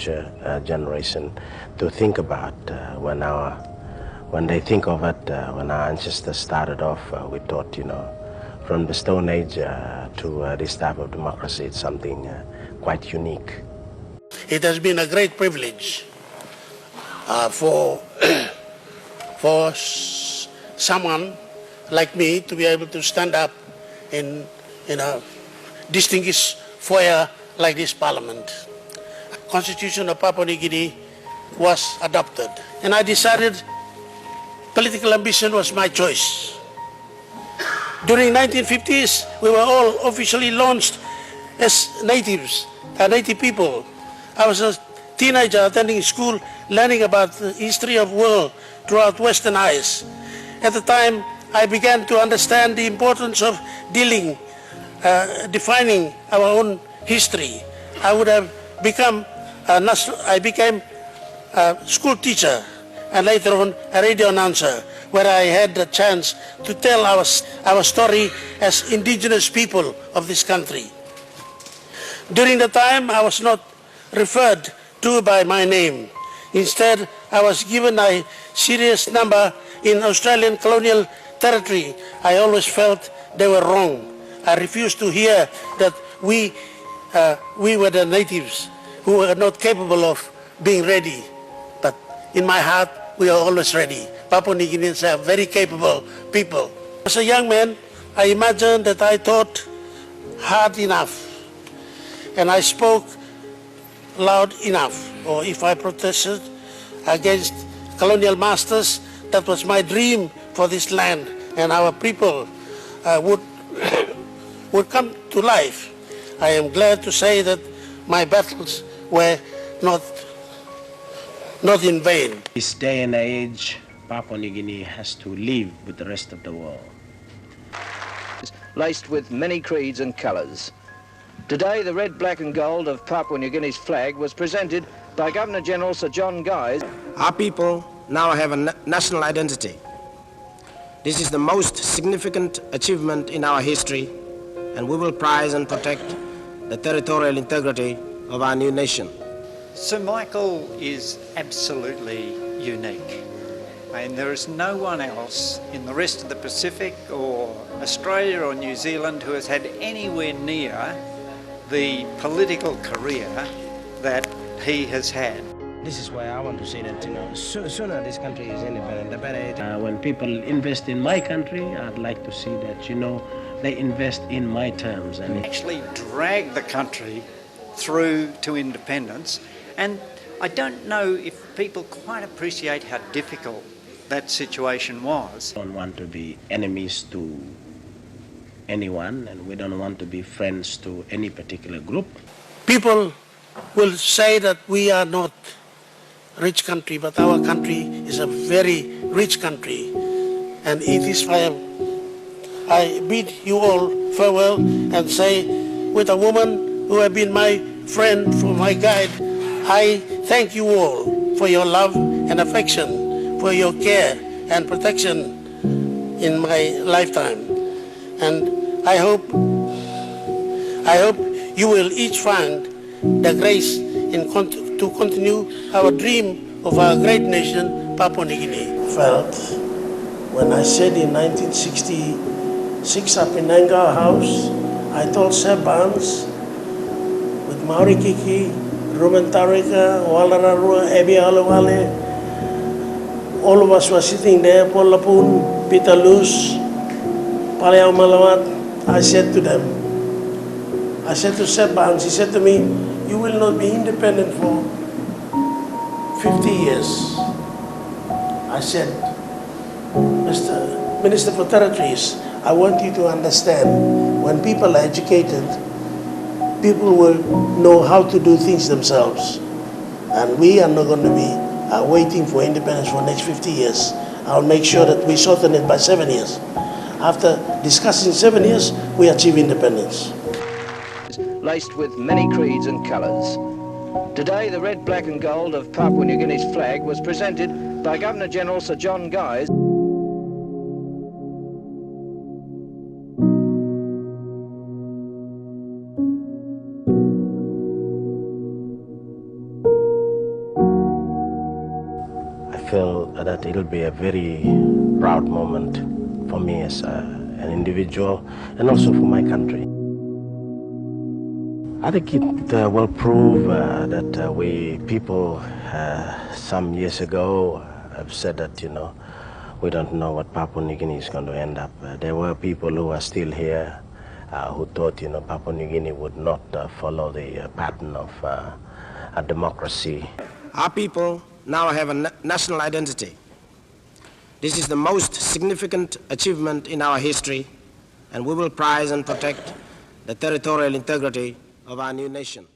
future generation to think about when they think of it. When our ancestors started off, we thought, from the Stone Age to this type of democracy, it's something quite unique. It has been a great privilege for someone like me to be able to stand up in a distinguished foyer like this Parliament. Constitution of Papua New Guinea was adopted, and I decided political ambition was my choice. During 1950s, we were all officially launched as native people. I was a teenager attending school, learning about the history of the world throughout Western eyes. At the time, I began to understand the importance of defining our own history. I became a school teacher and later on a radio announcer, where I had the chance to tell our story as indigenous people of this country. During the time, I was not referred to by my name. Instead, I was given a serious number in Australian colonial territory. I always felt they were wrong. I refused to hear that we were the natives who were not capable of being ready. But in my heart, we are always ready. Papua New Guineans are very capable people. As a young man, I imagined that I thought hard enough and I spoke loud enough, or if I protested against colonial masters, that was my dream for this land, and our people would come to life. I am glad to say that my battles were not in vain. This day and age, Papua New Guinea has to live with the rest of the world. Laced with many creeds and colours. Today, the red, black and gold of Papua New Guinea's flag was presented by Governor-General Sir John Guise. Our people now have a national identity. This is the most significant achievement in our history, and we will prize and protect the territorial integrity of our new nation. Sir Michael is absolutely unique, and there is no one else in the rest of the Pacific or Australia or New Zealand who has had anywhere near the political career that he has had. This is why I want to say that, sooner this country is independent, the better. When people invest in my country, I'd like to see that, they invest in my terms. And Actually drag the country through to independence, and I don't know if people quite appreciate how difficult that situation was. We don't want to be enemies to anyone, and we don't want to be friends to any particular group. People will say that we are not a rich country, but our country is a very rich country. And it is why I bid you all farewell and say, with a woman who has been my friend, for my guide, I thank you all for your love and affection, for your care and protection in my lifetime. And I hope you will each find the grace to continue our dream of our great nation, Papua New Guinea. Felt when I said in 1966 up in Nangar House, I told Sir Barnes with Maori Kiki, Ruben Tarika, Walararua, Ebi Alawale, all of us were sitting there, Paul Lapun, Peter Luce, Paleau Malawat. I said to them, I said to Sir Barnes, he said to me, you will not be independent for 50 years. I said, Mr. Minister for Territories, I want you to understand, when people are educated, people will know how to do things themselves. And we are not going to be waiting for independence for the next 50 years. I'll make sure that we shorten it by 7 years. After discussing 7 years, we achieve independence. Laced with many creeds and colours. Today, the red, black and gold of Papua New Guinea's flag was presented by Governor-General Sir John Guise. feel that it'll be a very proud moment for me as an individual and also for my country. I think it will prove that we people some years ago have said that, we don't know what Papua New Guinea is going to end up. There were people who are still here who thought, Papua New Guinea would not follow the pattern of a democracy. Our people now have a national identity. This is the most significant achievement in our history, and we will prize and protect the territorial integrity of our new nation.